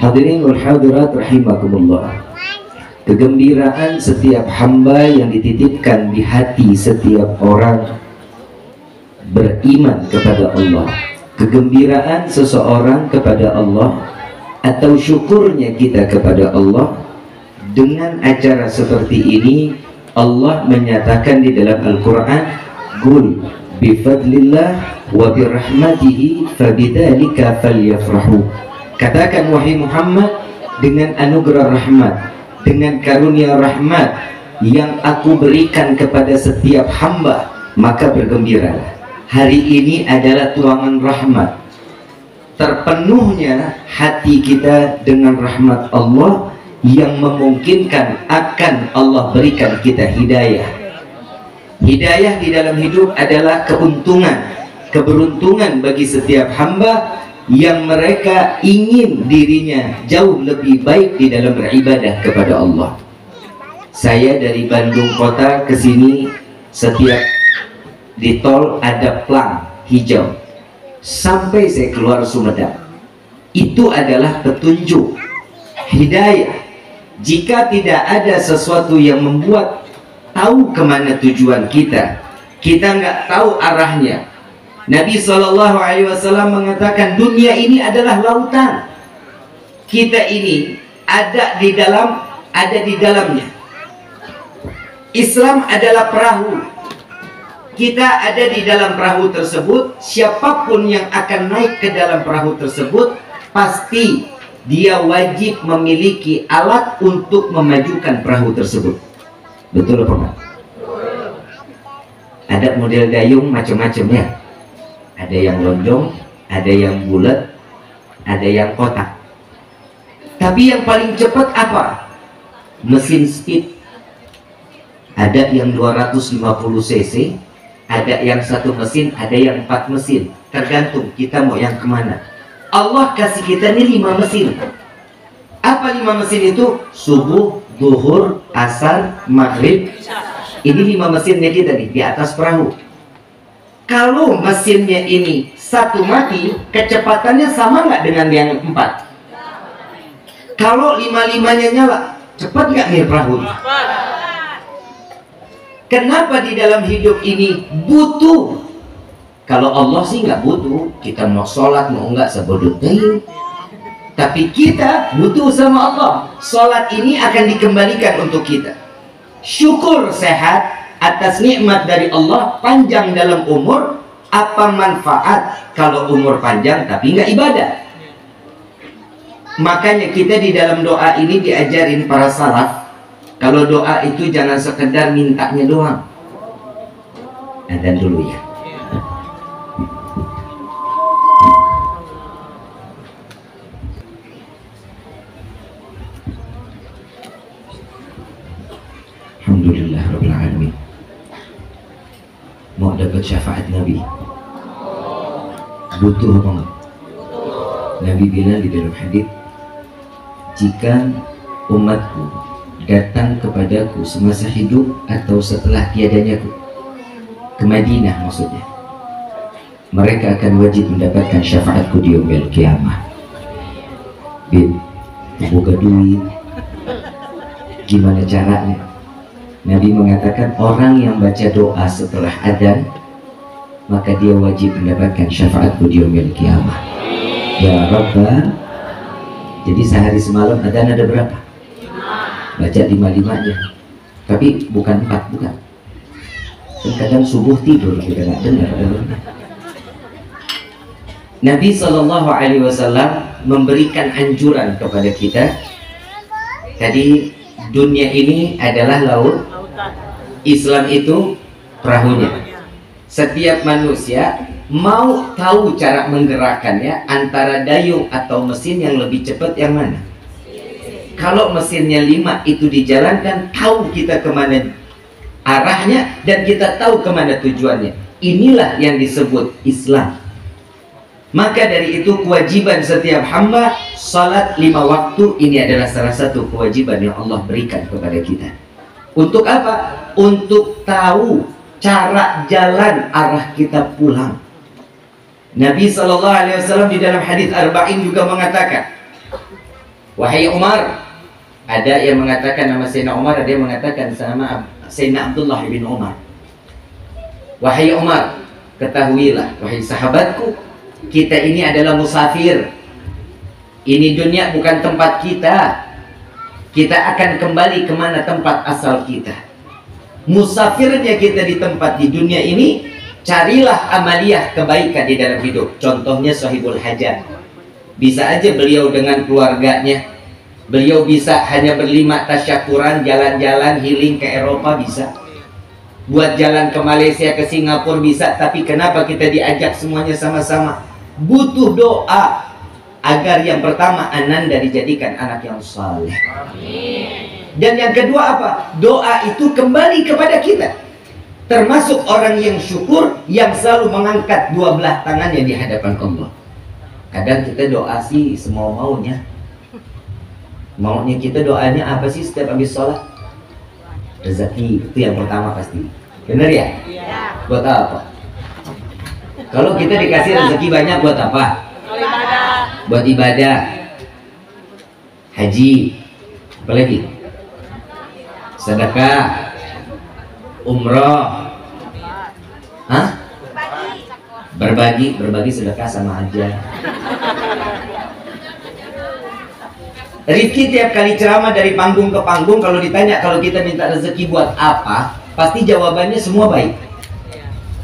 Hadirin wal hadirat rahimakumullah. Kegembiraan setiap hamba yang dititipkan di hati setiap orang beriman kepada Allah, kegembiraan seseorang kepada Allah, atau syukurnya kita kepada Allah. Dengan acara seperti ini Allah menyatakan di dalam Al-Quran, "Qul bifadlillah wa birahmatihi fabidzalika falyafrahu." Katakan wahai Muhammad, dengan anugerah rahmat, dengan karunia rahmat yang aku berikan kepada setiap hamba, maka bergembiralah. Hari ini adalah tuangan rahmat. Terpenuhnya hati kita dengan rahmat Allah yang memungkinkan akan Allah berikan kita hidayah. Hidayah di dalam hidup adalah keuntungan, keberuntungan bagi setiap hamba yang mereka ingin dirinya jauh lebih baik di dalam beribadah kepada Allah. Saya dari Bandung kota ke sini, setiap di tol ada plang hijau sampai saya keluar Sumedang. Itu adalah petunjuk hidayah. Jika tidak ada sesuatu yang membuat tahu kemana tujuan kita, kita nggak tahu arahnya. Nabi SAW mengatakan dunia ini adalah lautan. Kita ini ada di dalamnya. Islam adalah perahu. Kita ada di dalam perahu tersebut. Siapapun yang akan naik ke dalam perahu tersebut, pasti dia wajib memiliki alat untuk memajukan perahu tersebut. Betul apa enggak? Ada model dayung macam-macam ya. Ada yang lonjong, ada yang bulat, ada yang kotak. Tapi yang paling cepat apa? Mesin speed. Ada yang 250 cc, ada yang satu mesin, ada yang 4 mesin. Tergantung kita mau yang kemana. Allah kasih kita ini 5 mesin. Apa 5 mesin itu? Subuh, zuhur, asar, maghrib. Ini 5 mesinnya kita nih di atas perahu. Kalau mesinnya ini satu mati, kecepatannya sama nggak dengan yang 4? Kalau 5-5-nya nyala, cepat nggak nih perahu? Kenapa di dalam hidup ini butuh? Kalau Allah sih nggak butuh, kita mau sholat mau nggak sebodoh deh. Tapi kita butuh sama Allah. Sholat ini akan dikembalikan untuk kita. Syukur sehat atas nikmat dari Allah, panjang dalam umur. Apa manfaat kalau umur panjang tapi nggak ibadah? Makanya kita di dalam doa ini diajarin para salaf, kalau doa itu jangan sekedar mintanya doang. Adzan dulu ya. Alhamdulillah Rabbil Alamin. Mau dapat syafaat Nabi, butuh banget. Nabi bilang di dalam hadis, jika umatku datang kepadaku semasa hidup atau setelah tiadanyaku, ke Madinah maksudnya, mereka akan wajib mendapatkan syafaatku di yaumil qiyamah. Bin, buka duit, gimana caranya? Nabi mengatakan orang yang baca doa setelah adzan, maka dia wajib mendapatkan syafaatku di yaumil qiyamah. Ya Rabbah. Jadi sehari semalam adzan ada berapa? Baca 5-5-nya. Tapi bukan 4, bukan. Kadang subuh tidur kita nggak dengar. Nabi SAW memberikan anjuran kepada kita. Tadi dunia ini adalah laut, Islam itu perahunya. Setiap manusia mau tahu cara menggerakkannya, antara dayung atau mesin yang lebih cepat yang mana? Kalau mesinnya 5 itu dijalankan, tahu kita kemana arahnya dan kita tahu kemana tujuannya. Inilah yang disebut Islam. Maka dari itu kewajiban setiap hamba salat 5 waktu ini adalah salah satu kewajiban yang Allah berikan kepada kita. Untuk apa? Untuk tahu cara jalan arah kita pulang. Nabi SAW di dalam hadis Arba'in juga mengatakan, Wahai Umar, ada yang mengatakan nama Sayyidina Umar, ada yang mengatakan sama Sayyidina Abdullah bin Umar. Wahai Umar, ketahuilah wahai sahabatku, kita ini adalah musafir. Ini dunia bukan tempat kita. Kita akan kembali kemana tempat asal kita. Musafirnya kita di tempat di dunia ini, carilah amaliyah kebaikan di dalam hidup. Contohnya Sahibul Hajat. Bisa aja beliau dengan keluarganya, beliau bisa hanya berlima tasyakuran, jalan-jalan healing ke Eropa bisa, buat jalan ke Malaysia, ke Singapura bisa. Tapi kenapa kita diajak semuanya sama-sama? Butuh doa agar yang pertama Ananda dijadikan anak yang saleh. Dan yang kedua apa? Doa itu kembali kepada kita. Termasuk orang yang syukur, yang selalu mengangkat dua belah tangannya di hadapan Allah. Kadang kita doa sih semau maunya. Maunya kita doanya apa sih setiap habis sholat? Rezeki, itu yang pertama pasti. Benar ya? Iya. Buat apa? Kalau kita dikasih rezeki banyak buat apa? Ibadah. Buat ibadah. Haji. Apa lagi? Sedekah. Umroh. Hah? Berbagi sedekah sama aja. Rifki tiap kali ceramah dari panggung ke panggung, kalau ditanya kalau kita minta rezeki buat apa, pasti jawabannya semua baik.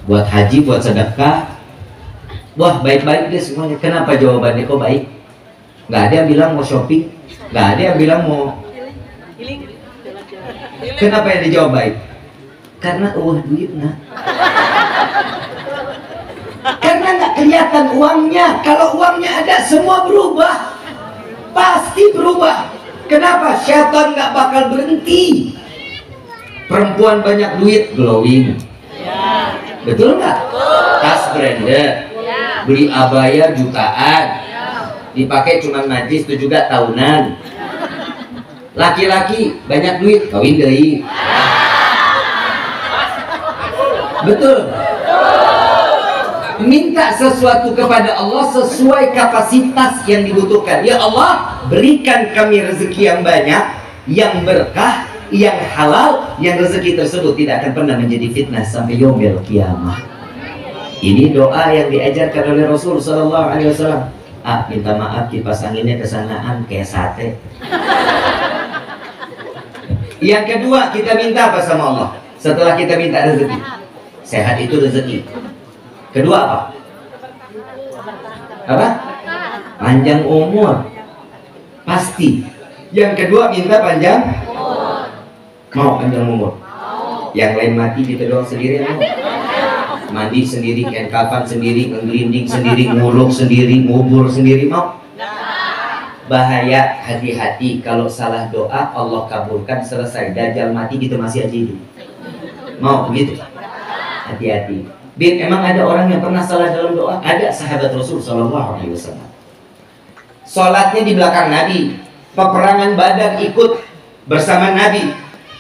Buat haji, buat sedekah. Wah, baik-baik deh semuanya. Kenapa jawabannya kok baik? Nggak ada yang bilang mau shopping, nggak ada yang bilang mau. Kenapa yang dijawab baik? Karena duit nah. Karena nggak kelihatan uangnya. Kalau uangnya ada, semua berubah. Pasti berubah. Kenapa? Syaitan nggak bakal berhenti. Perempuan banyak duit, glowing. Ya. Betul nggak? Tas branded. Ya. Beli abaya jutaan. Ya. Dipakai cuma najis, itu juga tahunan. Laki-laki banyak duit, kawin deui. Betul. Minta sesuatu kepada Allah sesuai kapasitas yang dibutuhkan. Ya Allah, berikan kami rezeki yang banyak, yang berkah, yang halal, yang rezeki tersebut tidak akan pernah menjadi fitnah sampai yaumil qiyamah. Ini doa yang diajarkan oleh Rasul sallallahu alaihi wasallam. Minta maaf kipas anginnya kesanaan kayak sate. Yang kedua, kita minta apa sama Allah? Setelah kita minta rezeki. Sehat itu rezeki. Kedua apa? Apa? Panjang umur. Pasti. Yang kedua minta panjang umur. Mau panjang umur? Yang lain mati kita doang sendiri mau? Mandi sendiri, kain kafan sendiri, ngelinding sendiri, nguluk sendiri, ngubur sendiri mau? Bahaya, hati-hati kalau salah doa Allah kabulkan, selesai. Dajjal mati kita masih aja hidup. Mau begitu? Hati-hati. Bin, emang ada orang yang pernah salah dalam doa? Ada sahabat Rasul sallallahu alaihi wasallam. Salatnya di belakang Nabi, peperangan Badar ikut bersama Nabi.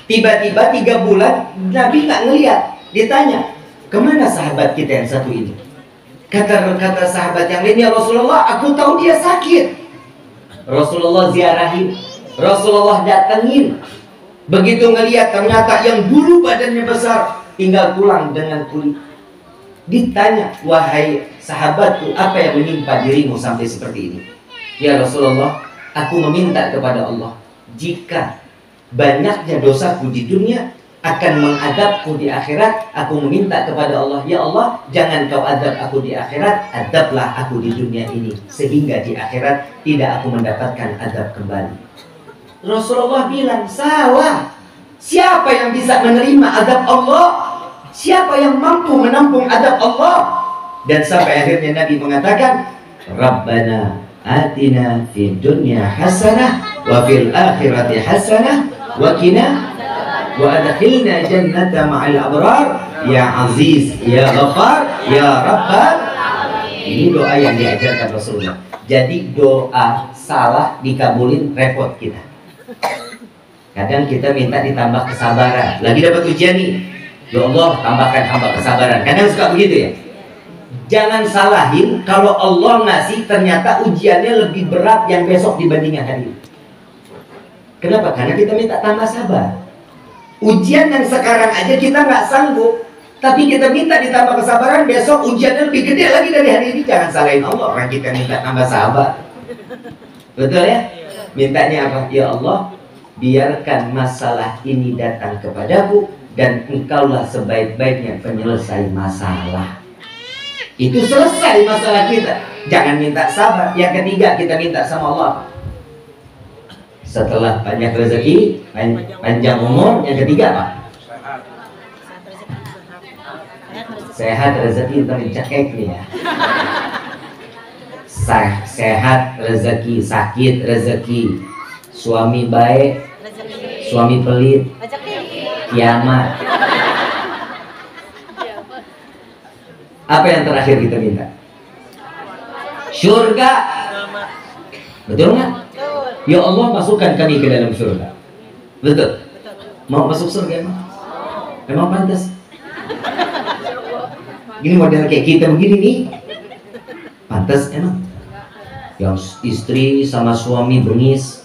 Tiba-tiba 3 bulan Nabi nggak ngeliat. Ditanya, kemana sahabat kita yang satu ini? Kata sahabat yang lain, ya Rasulullah, aku tahu dia sakit. Rasulullah ziarahin, Rasulullah datengin. Begitu ngeliat ternyata yang dulu badannya besar tinggal tulang dengan kulit. Ditanya, wahai sahabatku, apa yang menimpa dirimu sampai seperti ini? Ya Rasulullah, aku meminta kepada Allah, jika banyaknya dosaku di dunia akan mengadabku di akhirat, aku meminta kepada Allah, ya Allah, jangan kau adab aku di akhirat, adablah aku di dunia ini, sehingga di akhirat tidak aku mendapatkan adab kembali. Rasulullah bilang, salah. Siapa yang bisa menerima adab Allah? Siapa yang mampu menampung adab Allah? Dan sampai akhirnya Nabi mengatakan, Rabbana atina fid dunya hasanah wa fil akhirati hasanah wa qina wa adkhilna jannata ma'al abrar ya aziz ya ghafar ya rabbal. Ini doa yang diajarkan Rasulullah. Jadi doa salah dikabulin, repot kita. Kadang kita minta ditambah kesabaran. Lagi dapat ujian nih, ya Allah tambahkan hamba kesabaran. Kadang suka begitu ya. Jangan salahin kalau Allah ngasih ternyata ujiannya lebih berat yang besok dibandingkan hari ini. Kenapa? Karena kita minta tambah sabar. Ujian yang sekarang aja kita nggak sanggup, tapi kita minta ditambah kesabaran, besok ujiannya lebih gede lagi dari hari ini. Jangan salahin Allah, orang kita minta tambah sabar. Betul ya? Mintanya apa? Ya Allah, biarkan masalah ini datang kepadaku, dan engkaulah sebaik-baiknya penyelesai masalah. Itu selesai masalah kita. Jangan minta sabar. Yang ketiga kita minta sama Allah, setelah banyak rezeki, panjang umur, yang ketiga apa? Sehat rezeki, tercekek nih ya. Sehat rezeki, sakit rezeki, suami baik, suami pelit, kiamat. Apa yang terakhir kita minta? Surga. Betul nggak? Ya Allah, masukkan kami ke dalam surga. Betul? Mau masuk surga emang? Emang pantas? Ini model kayak kita begini nih, pantas emang? Yang istri sama suami bengis,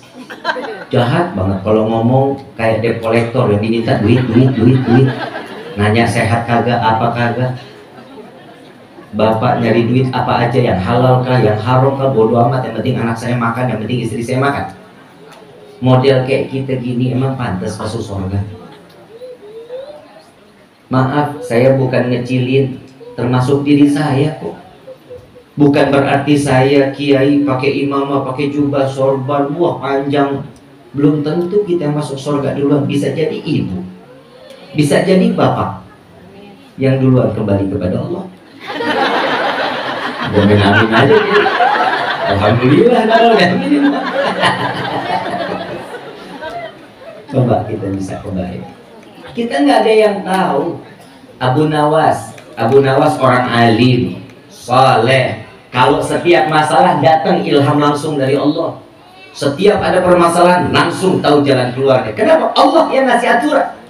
jahat banget kalau ngomong kayak debt collector yang diminta duit. Nanya sehat kagak, apa kagak. Bapak nyari duit apa aja, yang halal kah, yang haram kah, bodo amat, yang penting anak saya makan, yang penting istri saya makan. Model kayak kita gini emang pantas masuk surga? Maaf, saya bukan ngecilin, termasuk diri saya kok. Bukan berarti saya kiai pakai imamah, pakai jubah, sorban, wah panjang. Belum tentu kita masuk surga duluan. Bisa jadi ibu, bisa jadi bapak yang duluan kembali kepada Allah. Amin aja gitu. Alhamdulillah kalau udah gini. Coba kita bisa kembali. Kita nggak ada yang tahu. Abu Nawas orang alim, saleh. Kalau setiap masalah datang ilham langsung dari Allah. Setiap ada permasalahan langsung tahu jalan keluarnya. Kenapa? Allah yang ngasih aturan.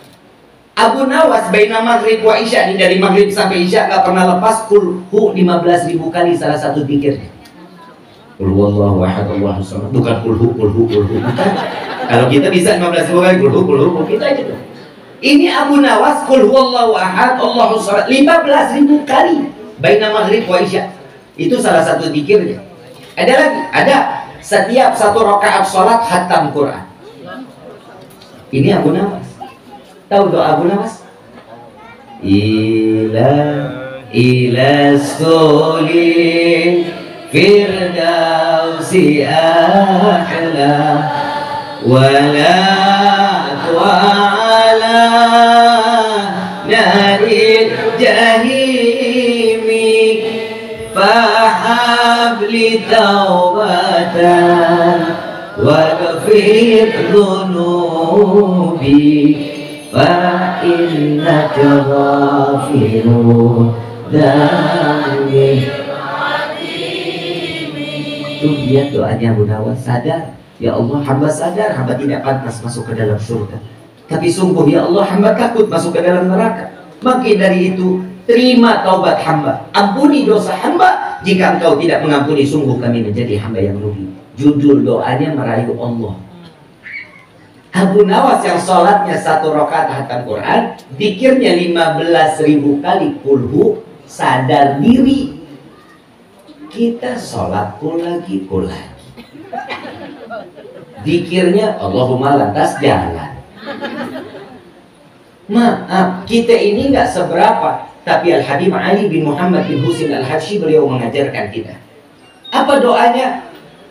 Abu Nawas baina maghrib wa isya, ini dari maghrib sampai isya gak pernah lepas kulhu 15.000 kali salah satu zikirnya. Qul huwallahu ahad Allahus samad. Bukan kulhu. Bukan. Kalau kita bisa 15.000 kali kulhu kita aja tuh. Ini Abu Nawas qul huwallahu ahad Allahus samad 15.000 kali baina maghrib wa isya. Itu salah satu zikirnya. Ada lagi, ada setiap satu rakaat salat khatam Quran. Ini Abu Nawas. Tahu doa Abu Nawas? Ila suli firdausi ahla wala tu'ala naril jahimi fahabli taubatan waghfir dhunubi fa'innaka ghafirun dzambi. Itu dia doanya Abu Nawas. Sadar, ya Allah, hamba sadar hamba tidak pantas masuk ke dalam surga, tapi sungguh ya Allah, hamba takut masuk ke dalam neraka. Maka dari itu terima taubat hamba, ampuni dosa hamba. Jika engkau tidak mengampuni, sungguh kami menjadi hamba yang rugi. Judul doanya merayu Allah. Abu Nawas yang sholatnya satu rakaat hatam Quran, zikirnya 15.000 kali kulhu, sadar diri. Kita sholat kul lagi. Zikirnya Allahumma lantas jalan. Maaf, kita ini nggak seberapa, tapi Al-Habib Ali bin Muhammad bin Husin Al-Habsyi beliau mengajarkan kita. Apa doanya?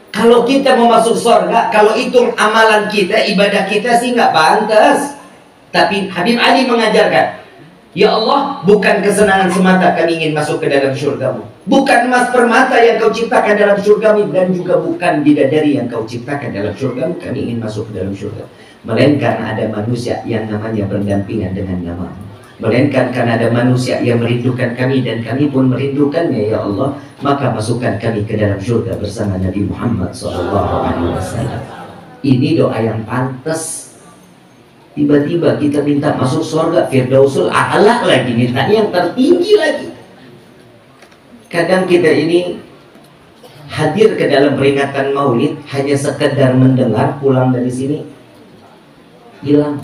Kalau kita mau masuk surga, kalau hitung amalan kita, ibadah kita sih nggak pantas. Tapi Habib Ali mengajarkan, ya Allah, bukan kesenangan semata kami ingin masuk ke dalam surgamu. Bukan emas permata yang kau ciptakan dalam surgamu, dan juga bukan bidadari yang kau ciptakan dalam surgamu kami ingin masuk ke dalam surga. Melainkan ada manusia yang namanya berdampingan dengan namamu. Melainkan karena ada manusia yang merindukan kami dan kami pun merindukannya, ya Allah, maka masukkan kami ke dalam surga bersama Nabi Muhammad SAW. Ini doa yang pantas. Tiba-tiba kita minta masuk surga Firdausul A'la lagi, mintanya yang tertinggi lagi. Kadang kita ini hadir ke dalam peringatan Maulid hanya sekedar mendengar, pulang dari sini hilang.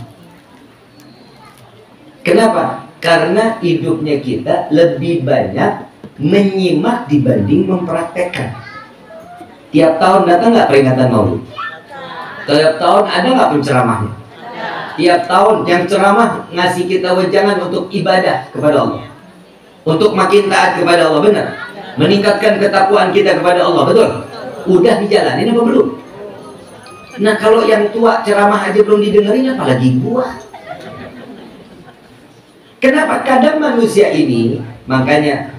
Kenapa? Karena hidupnya kita lebih banyak menyimak dibanding mempraktekkan. Tiap tahun datang nggak peringatan Maulid? Tiap tahun ada nggak penceramahnya? Tiap tahun yang ceramah ngasih kita wejangan untuk ibadah kepada Allah, untuk makin taat kepada Allah, benar? Meningkatkan ketakwaan kita kepada Allah, betul? Udah dijalanin apa belum? Nah, kalau yang tua ceramah aja belum didengerin, apalagi gua. Kenapa? Kadang manusia ini, makanya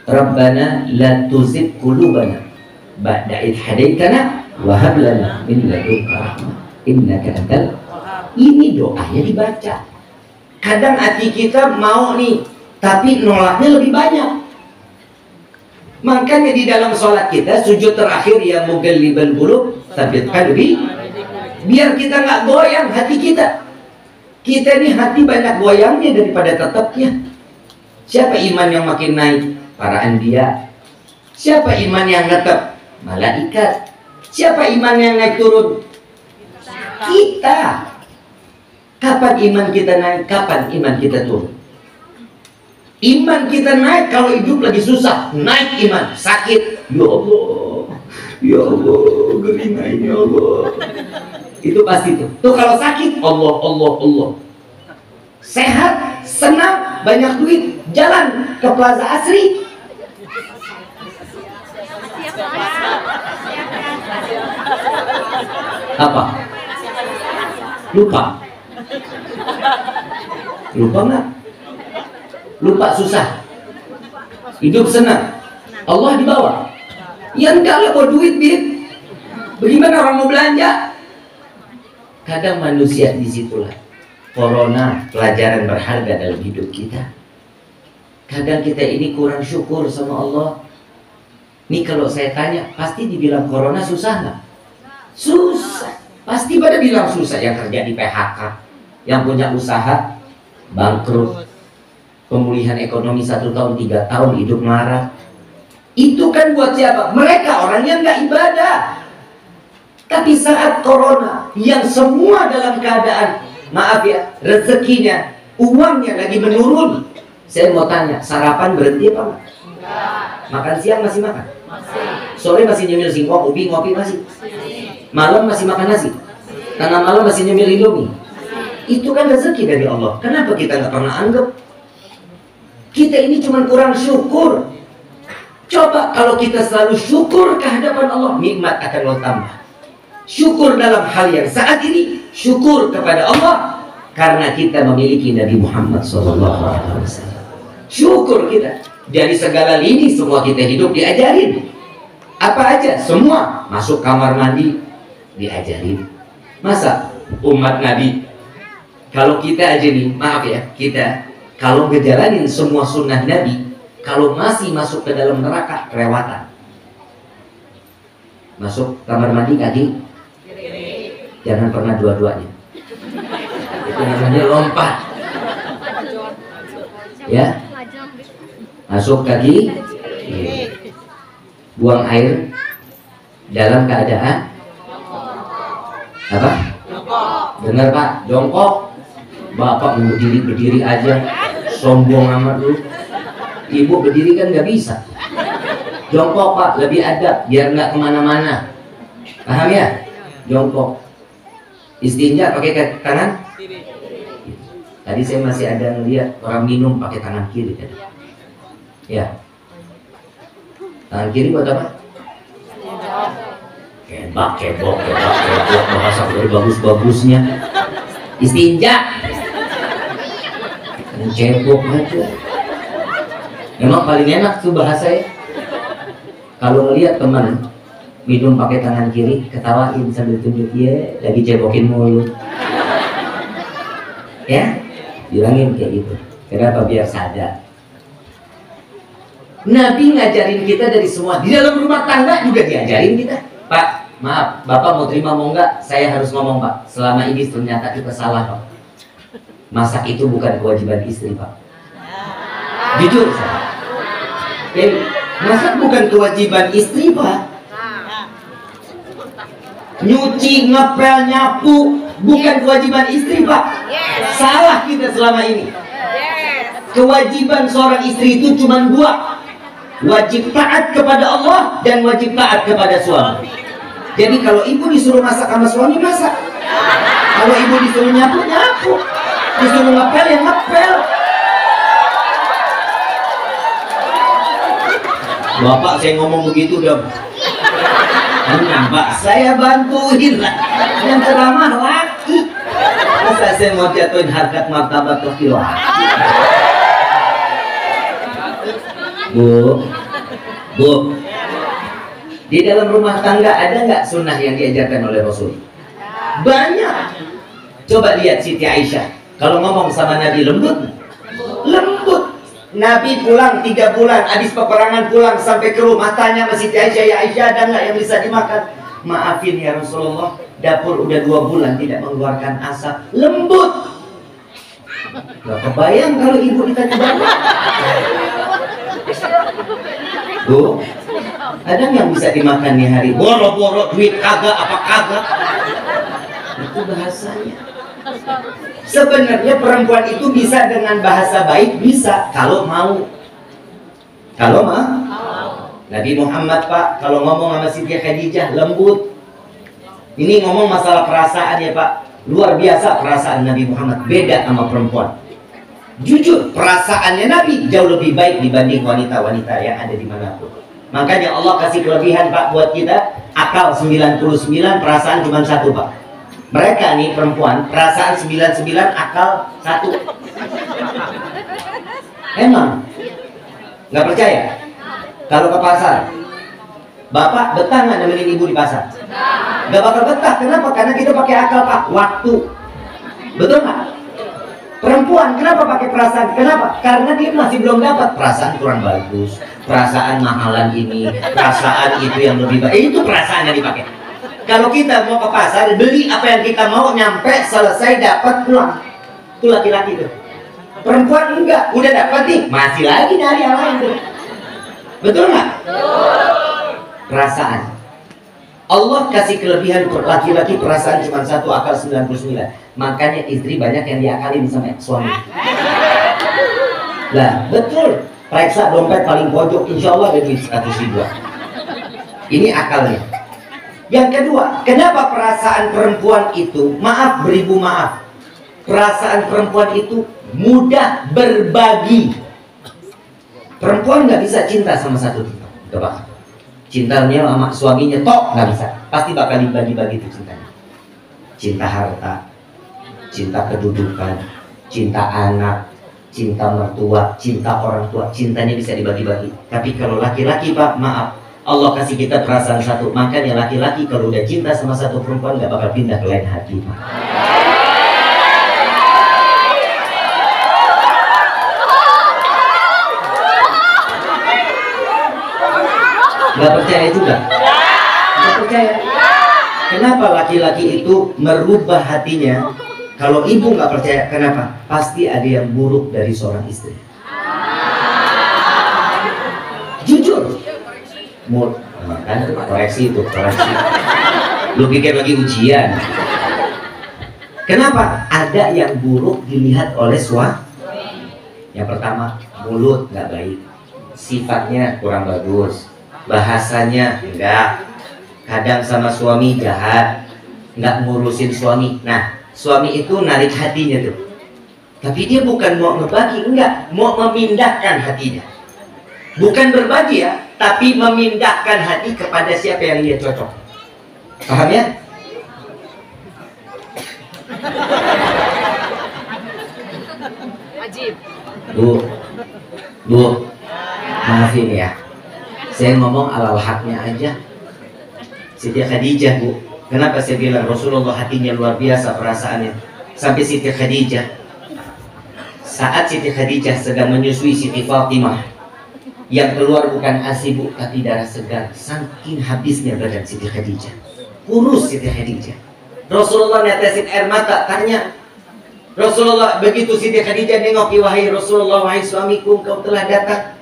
Rabbana la tuzigh qulubana ba'da idh hadaitana wa hab lana min ladunka rahmah innaka antal. Ini doanya dibaca. Kadang hati kita mau nih, tapi nolaknya lebih banyak. Makanya di dalam sholat kita, sujud terakhir yang mugallibal qulub tsabbit qalbi, biar kita nggak goyang hati kita. Kita ini hati banyak goyangnya daripada tetapnya. Siapa iman yang makin naik? Para anbiya. Siapa iman yang tetap? Malaikat. Siapa iman yang naik turun? Kita. Kapan iman kita naik? Kapan iman kita turun? Iman kita naik kalau hidup lagi susah. Naik iman. Sakit. Ya Allah. Ya Allah. Geringain ya Allah. Itu pasti tuh. Tuh kalau sakit, Allah, Allah, Allah. Sehat, senang, banyak duit, jalan ke Plaza Asri. Apa? Lupa. Lupa nggak? Lupa susah. Hidup senang. Allah dibawa. Ya enggak lah, bawa duit, Bib. Bagaimana orang mau belanja? Kadang manusia disitulah corona pelajaran berharga dalam hidup kita. Kadang kita ini kurang syukur sama Allah. Nih kalau saya tanya, pasti dibilang corona susah nggak? Susah. Pasti pada bilang susah. Yang kerja di PHK, yang punya usaha bangkrut, pemulihan ekonomi 1 tahun 3 tahun hidup marah. Itu kan buat siapa? Mereka orang yang nggak ibadah. Tapi saat corona yang semua dalam keadaan, maaf ya, rezekinya, uangnya lagi menurun. Saya mau tanya, sarapan berhenti apa enggak? Makan siang masih makan? Masih. Sore masih nyemil singkong, ubi, ngopi masih? Malam masih makan nasi? Tengah malam masih nyemil indomie? Itu kan rezeki dari Allah. Kenapa kita nggak pernah anggap? Kita ini cuma kurang syukur. Coba kalau kita selalu syukur ke hadapan Allah, nikmat akan Allah tambah. Syukur dalam hal yang saat ini, syukur kepada Allah karena kita memiliki Nabi Muhammad SAW. Syukur kita dari segala lini, semua kita hidup diajarin. Apa aja? Semua. Masuk kamar mandi diajarin. Masa umat Nabi, kalau kita aja nih, maaf ya, kita kalau ngejalanin semua sunnah Nabi, kalau masih masuk ke dalam neraka, kelewatan. Masuk kamar mandi kaki, jangan pernah dua-duanya. Itu namanya lompat. Ya, masuk kaki, buang air dalam keadaan apa? Dengar Pak, jongkok. Bapak mau berdiri aja, sombong amat lu. Ibu berdiri kan nggak bisa. Jongkok Pak, lebih adab, biar nggak kemana-mana. Paham ya? Jongkok. Istinja pakai tangan kiri. Tadi saya masih ada ngeliat orang minum pakai tangan kiri tadi. Ya. Tangan kiri buat apa? Kebok, bahasa dari bagus-bagusnya. Istinja. Cebok aja. Emang paling enak tuh bahasa ya. Kalau ngeliat teman minum pakai tangan kiri, ketawain sambil tunjuk, ya lagi cebokin mulut. Ya, bilangin kayak gitu. Kenapa? Biar sadar. Nabi ngajarin kita dari semua. Di dalam rumah tangga juga diajarin kita. Pak, maaf, Bapak mau terima mau enggak? Saya harus ngomong Pak. Selama ini ternyata kita salah Pak. Masak itu bukan kewajiban istri Pak. Jujur saya. Masak bukan kewajiban istri Pak. Nyuci, ngepel, nyapu bukan kewajiban istri, Pak. Salah kita selama ini. Kewajiban seorang istri itu cuma dua, wajib taat kepada Allah dan wajib taat kepada suami. Jadi kalau ibu disuruh masak sama suami, masak. Kalau ibu disuruh nyapu, nyapu. Disuruh ngepel, ya ngepel. Bapak saya ngomong begitu udah Mbak, saya bantuin lah. Yang ceramah laki. Masa saya mau jatuhin harkat martabat laki-laki? Bu, di dalam rumah tangga ada nggak sunnah yang diajarkan oleh Rasul? Banyak. Coba lihat Siti Aisyah. Kalau ngomong sama Nabi lembut. Nabi pulang 3 bulan, habis peperangan pulang sampai ke rumah, tanya sama Siti Aisyah, ya Aisyah ada nggak yang bisa dimakan? Maafin ya Rasulullah, dapur udah 2 bulan tidak mengeluarkan asap. Lembut. Gak kebayang kalau ibu ditanya bapak. Bu, ada yang bisa dimakan nih hari? Boro-boro duit kagak apa kagak? Itu bahasanya. Sebenarnya perempuan itu bisa dengan bahasa baik, bisa kalau mau. Kalau mau. Nabi Muhammad, Pak, kalau ngomong sama Siti Khadijah lembut. Ini ngomong masalah perasaan ya, Pak. Luar biasa perasaan Nabi Muhammad, beda sama perempuan. Jujur, perasaannya Nabi jauh lebih baik dibanding wanita-wanita yang ada di manapun. Makanya Allah kasih kelebihan, Pak, buat kita. Akal 99, perasaan cuma 1, Pak. Mereka nih perempuan, perasaan 99, akal 1. Emang? Nggak percaya? Kalau ke pasar, Bapak betah nggak nemenin ibu di pasar? Nggak bakal betah. Kenapa? Karena kita pakai akal, Pak. Waktu. Betul nggak? Perempuan, kenapa pakai perasaan? Kenapa? Karena dia masih belum dapat. Perasaan kurang bagus, perasaan mahalan ini, perasaan itu yang lebih baik. Itu perasaan yang dipakai. Kalau kita mau ke pasar, beli apa yang kita mau, nyampe, selesai, dapat, pulang. Itu laki-laki tuh. Perempuan enggak, udah dapat nih, masih lagi nyari yang lain tuh. Betul nggak? Perasaan. Allah kasih kelebihan laki-laki perasaan cuma 1, akal 99. Makanya istri banyak yang diakalin sama suami. Lah, betul. Periksa dompet paling pojok, insya Allah ada duit 100 ribuan. Ini akalnya. Yang kedua, kenapa perasaan perempuan itu, maaf beribu maaf, perasaan perempuan itu mudah berbagi. Perempuan nggak bisa cinta sama satu tipe. Coba, cintanya sama suaminya tok nggak bisa, pasti bakal dibagi-bagi itu cintanya. Cinta harta, cinta kedudukan, cinta anak, cinta mertua, cinta orang tua, cintanya bisa dibagi-bagi. Tapi kalau laki-laki, Pak, maaf, Allah kasih kita perasaan 1. Makanya laki-laki kalau udah cinta sama satu perempuan nggak bakal pindah ke lain hati, Pak. Nggak percaya juga? Nggak percaya? Kenapa laki-laki itu merubah hatinya? Kalau ibu nggak percaya, kenapa? Pasti ada yang buruk dari seorang istri. Jujur. Kan koreksi itu, koreksi. Lu pikir lagi ujian? Kenapa? Ada yang buruk dilihat oleh suami. Yang pertama, mulut nggak baik, sifatnya kurang bagus, bahasanya enggak, kadang sama suami jahat, nggak ngurusin suami. Nah, suami itu narik hatinya tuh, tapi dia bukan mau ngebagi, enggak, mau memindahkan hatinya. Bukan berbagi ya, tapi memindahkan hati kepada siapa yang dia cocok. Paham ya? Wajib. Bu, maafin ya, saya ngomong alal haknya aja. Siti Khadijah, Bu, kenapa saya bilang Rasulullah hatinya luar biasa perasaannya? Sampai Siti Khadijah, saat Siti Khadijah sedang menyusui Siti Fatimah, yang keluar bukan ASI, Bu, tapi darah segar. Saking habisnya badan Siti Khadijah, kurus Siti Khadijah. Rasulullah netesin air mata, tanya Rasulullah, begitu Siti Khadijah nengoki, wahai Rasulullah, wahai suamiku, engkau telah datang.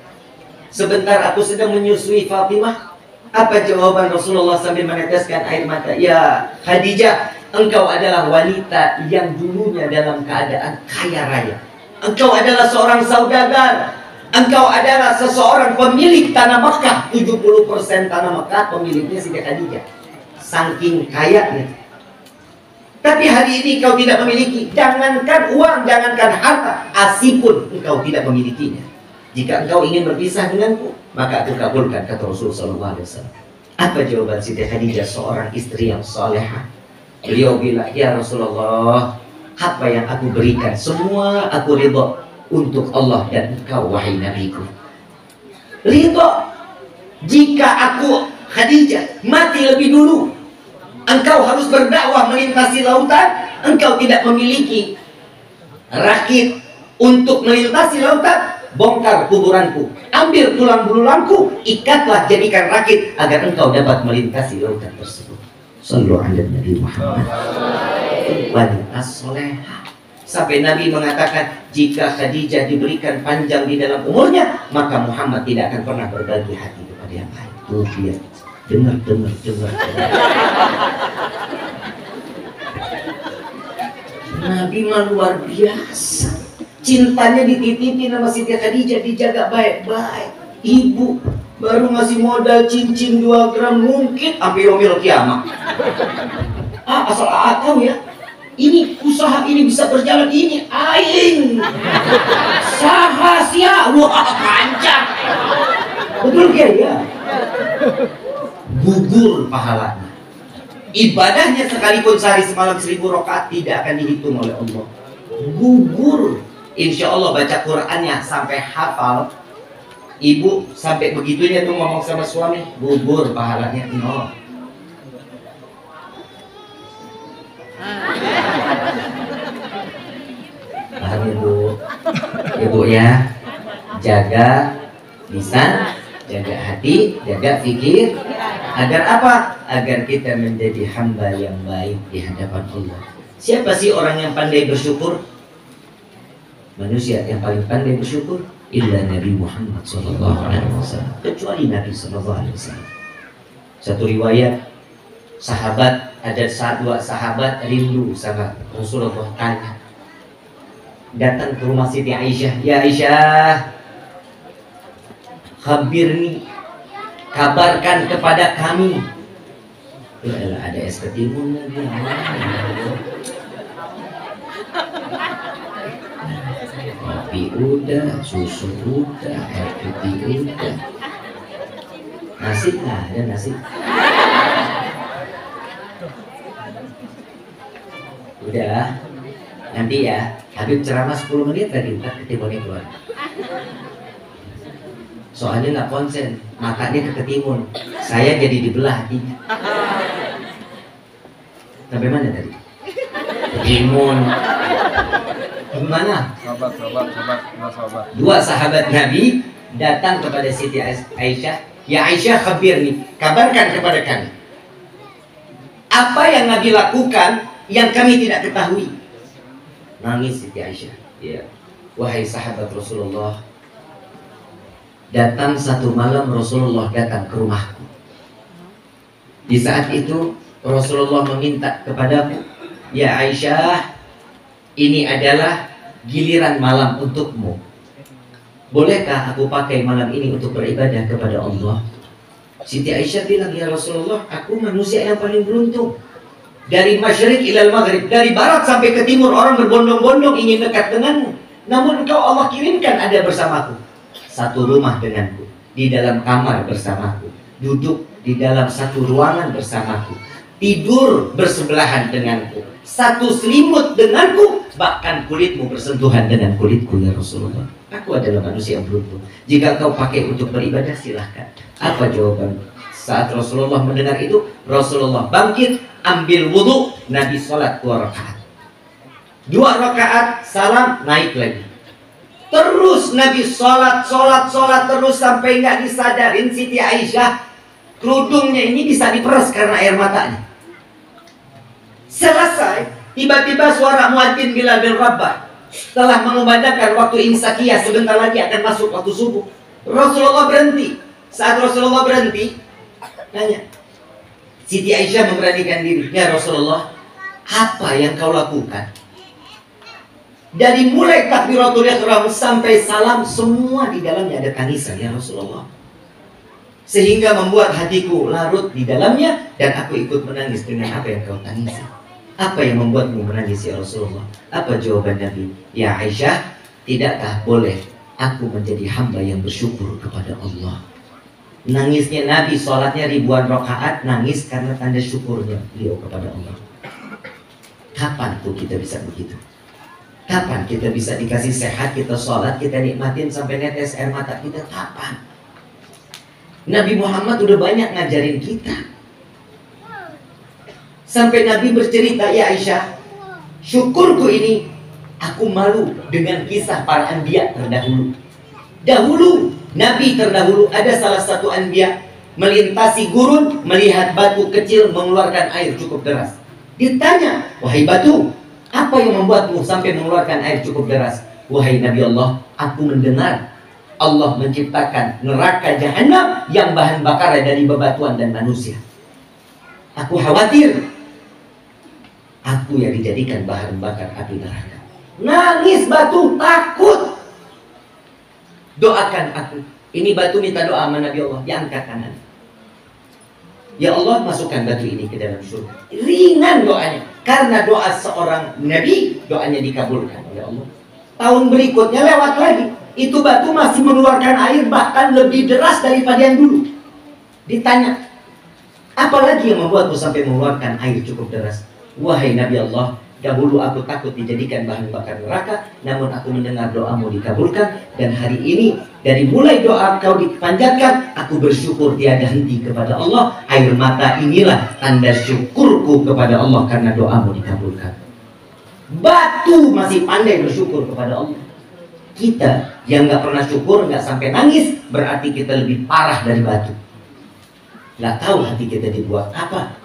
Sebentar aku sedang menyusui Fatimah. Apa jawaban Rasulullah sambil meneteskan air mata? Ya Khadijah, Engkau adalah wanita yang dulunya dalam keadaan kaya raya. Engkau adalah seorang saudagar. Engkau adalah seseorang pemilik tanah Mekah. 70% tanah Mekah pemiliknya Siti Khadijah. Saking kayanya. Tapi hari ini kau tidak memiliki. Jangankan uang, jangankan harta, ASI pun engkau tidak memilikinya. Jika engkau ingin berpisah denganku, maka aku kabulkan, kata Rasulullah SAW. Apa jawaban Siti Khadijah, seorang istri yang salehah? Beliau bilang, ya Rasulullah, apa yang aku berikan semua aku ridha untuk Allah dan engkau wahai nabiku. Ridha. Jika aku Khadijah mati lebih dulu, engkau harus berdakwah melintasi lautan, engkau tidak memiliki rakit untuk melintasi lautan, bongkar kuburanku, ambil tulang belulangku, ikatlah jadikan rakit agar engkau dapat melintasi lautan tersebut. Sallu ala Nabi Muhammad. Wanita solehah. Sampai Nabi mengatakan, jika Khadijah diberikan panjang di dalam umurnya, maka Muhammad tidak akan pernah berbagi hati kepada yang lain. Tuh dia, dengar. Nabi mah luar biasa. Cintanya dititipin sama Siti Khadijah, dijaga baik-baik. Ibu baru ngasih modal cincin 2 gram, mungkin sampai yaumil kiamat. Asal tahu ya, ini usaha ini bisa berjalan, ini aing sahasia, wah panjang. Betul ya? Gugur pahalanya. Ibadahnya sekalipun sehari semalam 1000 rakaat tidak akan dihitung oleh Allah. Gugur. Insya Allah baca Qurannya sampai hafal. Ibu sampai begitunya tuh ngomong sama suami, gugur pahalanya nol. Paham ibu? Ibu ya, jaga lisan, jaga hati, jaga fikir. Agar apa? Agar kita menjadi hamba yang baik di hadapan Allah. Siapa sih orang yang pandai bersyukur? Manusia yang paling pandai bersyukur illa Nabi Muhammad SAW. Kecuali Nabi SAW. Satu riwayat, sahabat, ada 2 sahabat rindu sama Rasulullah, tanya, datang ke rumah Siti Aisyah, ya Aisyah, khabirni, kabarkan kepada kami. Ada es ketimun lagi. Kopi udah, susu udah, air putih udah. Nasi nggak ada nasi. Udah, nanti ya. Habib ceramah 10 menit tadi, ntar ketimunnya keluar. Soalnya nggak konsen, matanya ketimun. Saya jadi dibelah hatinya. Sampai mana tadi? Ketimun. Gimana? Sahabat. 2 sahabat Nabi datang kepada Siti Aisyah. Ya Aisyah, khabirni, kabarkan kepada kami. Apa yang Nabi lakukan yang kami tidak ketahui? Nangis Siti Aisyah. Ya. Wahai sahabat Rasulullah, datang satu malam Rasulullah datang ke rumahku. Di saat itu Rasulullah meminta kepadaku, ya Aisyah, ini adalah giliran malam untukmu. Bolehkah aku pakai malam ini untuk beribadah kepada Allah? Siti Aisyah bilang, ya Rasulullah, aku manusia yang paling beruntung. Dari masyrik ilal maghrib, dari barat sampai ke timur, orang berbondong-bondong ingin dekat denganmu. Namun engkau Allah kirimkan ada bersamaku. Satu rumah denganku, di dalam kamar bersamaku, duduk di dalam satu ruangan bersamaku, tidur bersebelahan denganku, satu selimut denganku, bahkan kulitmu bersentuhan dengan kulitku ya Rasulullah. Aku adalah manusia yang beruntung. Jika kau pakai untuk beribadah silahkan. Apa jawaban? Saat Rasulullah mendengar itu, Rasulullah bangkit, ambil wudhu, Nabi sholat 2 rakaat. 2 rakaat, salam, naik lagi. Terus Nabi sholat terus sampai nggak disadarin Siti Aisyah, kerudungnya ini bisa diperas karena air matanya. Selesai, tiba-tiba suara muadzin Bilal bin Rabah telah mengumandangkan waktu imsakiyah, sebentar lagi akan masuk waktu subuh. Rasulullah berhenti. Saat Rasulullah berhenti, nanya, Siti Aisyah memberanikan diri, ya Rasulullah, Apa yang kau lakukan? Dari mulai takbiratul ihram sampai salam, semua di dalamnya ada tangisan ya Rasulullah. Sehingga membuat hatiku larut di dalamnya dan aku ikut menangis dengan apa yang kau tangisi. Apa yang membuatmu menangis ya Rasulullah? Apa jawaban Nabi? Ya Aisyah, tidakkah boleh aku menjadi hamba yang bersyukur kepada Allah? Nangisnya Nabi, sholatnya ribuan rakaat, nangis karena tanda syukurnya beliau kepada Allah. Kapan tuh kita bisa begitu? Kapan kita bisa dikasih sehat, kita sholat, kita nikmatin sampai netes air mata kita? Kapan? Nabi Muhammad udah banyak ngajarin kita. Sampai Nabi bercerita, ya Aisyah, syukurku ini, aku malu dengan kisah para anbiya terdahulu. Dahulu, Nabi terdahulu ada salah satu anbiya melintasi gurun, melihat batu kecil mengeluarkan air cukup deras. Ditanya, wahai batu, apa yang membuatmu sampai mengeluarkan air cukup deras? Wahai Nabi Allah, aku mendengar Allah menciptakan neraka jahanam yang bahan bakarnya dari bebatuan dan manusia. Aku khawatir aku yang dijadikan bahan bakar api neraka. Nangis batu, takut. Doakan aku. Ini batu minta doa sama Nabi Allah, yang angkat kanan. Ya Allah, masukkan batu ini ke dalam surga. Ringan doanya, karena doa seorang Nabi, doanya dikabulkan oleh Allah. Tahun berikutnya lewat lagi, itu batu masih mengeluarkan air bahkan lebih deras daripada yang dulu. Ditanya, apalagi yang membuatmu sampai mengeluarkan air cukup deras? Wahai Nabi Allah, dahulu aku takut dijadikan bahan bakar neraka, namun aku mendengar doamu dikabulkan, dan hari ini dari mulai doa kau dipanjatkan, aku bersyukur tiada henti kepada Allah. Air mata inilah tanda syukurku kepada Allah karena doamu dikabulkan. Batu masih pandai bersyukur kepada Allah. Kita yang nggak pernah syukur, nggak sampai nangis, berarti kita lebih parah dari batu. Nggak tahu hati kita dibuat apa.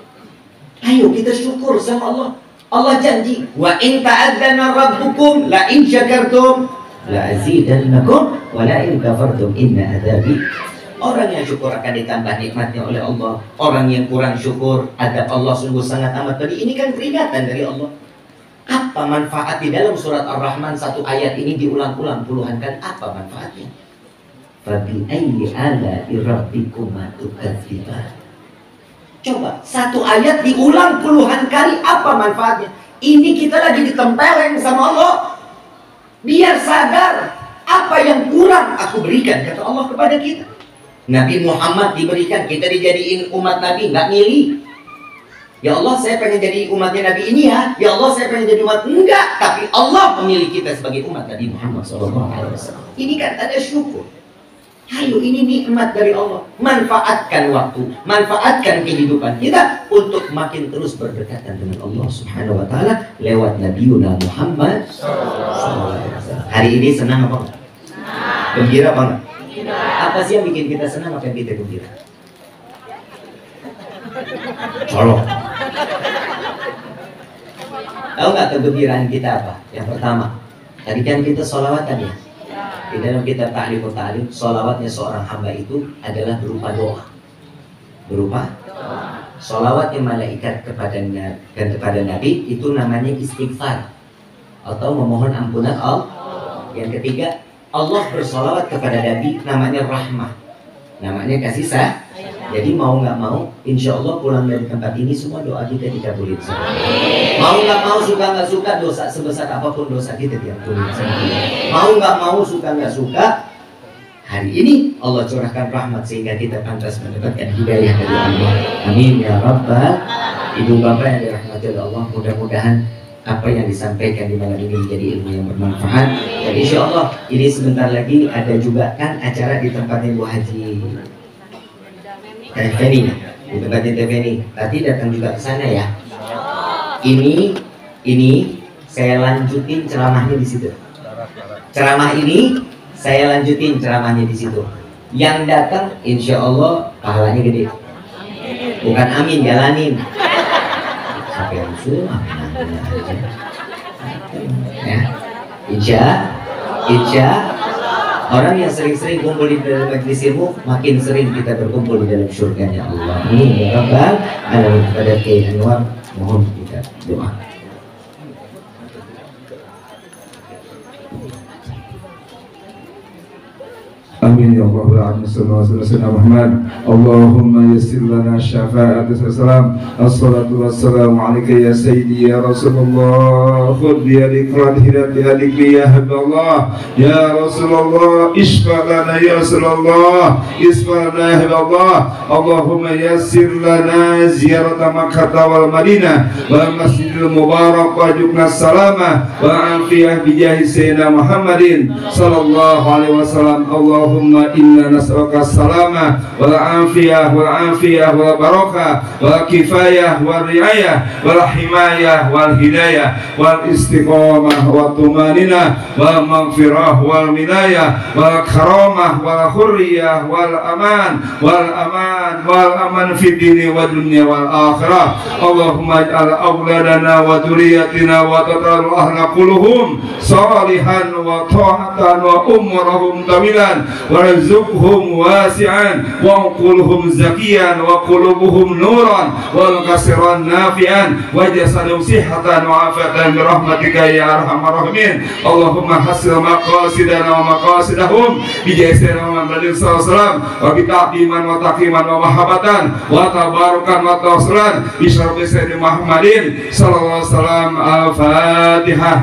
Ayo kita syukur sama Allah. Allah janji, wa in ta'adzana rabbukum la in syakartum la azidannakum wa la in kafartum inna adzabi. Orang yang syukur akan ditambah nikmatnya oleh Allah. Orang yang kurang syukur, adab Allah sungguh sangat amat pedih. Ini kan peringatan dari Allah. Apa manfaat di dalam surat Ar-Rahman satu ayat ini diulang-ulang puluhan kali? Apa manfaatnya? Fabi ayyi ala'i rabbikuma tukadziban. Coba, satu ayat diulang puluhan kali, apa manfaatnya? Ini kita lagi ditempeleng sama Allah. Biar sadar, apa yang kurang aku berikan, kata Allah kepada kita. Nabi Muhammad diberikan, kita dijadiin umat Nabi, nggak milih. Ya Allah, saya pengen jadi umatnya Nabi ini ya. Ya Allah, saya pengen jadi umat. Enggak, tapi Allah memilih kita sebagai umat Nabi Muhammad SAW. Ini kan ada syukur. Ayo, ini nikmat dari Allah. Manfaatkan waktu, manfaatkan kehidupan kita untuk makin terus berdekatan dengan Allah Subhanahu wa Ta'ala lewat Nabiuna Muhammad SAW. Hari ini senang apa enggak? Gembira apa enggak? Apa sih yang bikin kita senang, apa yang kita gembira? Colok. Tahu nggak kegembiraan kita apa? Yang pertama, tadi kan kita sholawatan ya. Di dalam kitab Ta'liqut Ta'lim, sholawatnya seorang hamba itu adalah berupa doa. Berupa sholawatnya malaikat kepada Nabi itu namanya istighfar atau memohon ampunan Allah. Yang ketiga, Allah bersolawat kepada Nabi namanya rahmah, namanya kasih sayang. Jadi mau nggak mau, insya Allah pulang dari tempat ini semua doa kita dikabulin. Mau nggak mau, suka nggak suka, dosa sebesar apapun dosa kita diampuni. Mau nggak mau, suka nggak suka, hari ini Allah curahkan rahmat sehingga kita pantas mendapatkan hidayah dari Allah. Amin ya Rabbal. Ibu bapak yang dirahmati oleh Allah, mudah-mudahan apa yang disampaikan di malam ini menjadi ilmu yang bermanfaat. Dan insya Allah ini sebentar lagi ada juga kan acara di tempatnya Bu Haji Teveni, di tempatnya Teveni. Tadi datang juga ke sana ya. Ini saya lanjutin ceramahnya di situ. Ceramah ini saya lanjutin ceramahnya di situ. Yang datang insya Allah pahalanya gede. Bukan amin, jalanin. Sampai usul ya. Insya orang yang sering-sering kumpul di dalam majlis ilmu, makin sering kita berkumpul di dalam surganya Allah. Amin ya Rabbal alamin. Kepada Kiai Anwar mohon kita Ustaz. Doa. Amin ya Rabbal alamin. Sallallahu alaihi Muhammad. Allahumma yassir lana syafa'at salam. Assalatu wassalamu alayka ya sayyidi ya Rasulullah. Khudh bi yadik radhirat bi yadik ya haballah. Ya Rasulullah isfa lana ya Rasulullah. Isfa lana ya haballah. Allahumma yassir lana ziyarat Makkah wal Madinah wa Masjidil Mubarak wa jukna salama wa afiyah bi jahi sayyidina Muhammadin sallallahu alaihi wasallam. Allahumma inna nas'aluka salama wal afiyah wal barakah wal kifayah wal riayah wal himayah wal hidayah wal istiqamah wal tumanina wal maghfirah wal wilayah wal karamah wal hurriyah wal aman fi dini wa dunya wal akhirah. Allahumma ij'al awladana wa dhurriyyatina wa tatal ahla quluhum salihan wa ta'atan wa umrahum tawilan warzuqhum wasi'an wa quluhum zakiyan wa qulubuhum nuran wa kasiran nafi'an wa jasadum sihhatan wa afatan bi rahmatika ya arhamar rahimin. Allahumma hasil maqasidana wa maqasidahum bi jaysina Muhammadin sallallahu alaihi wasallam wa bi ta'diman wa taqiman wa mahabbatan wa tabarukan wa tawassulan bi syarfi sayyidina Muhammadin sallallahu alaihi wasallam. Al-Fatihah.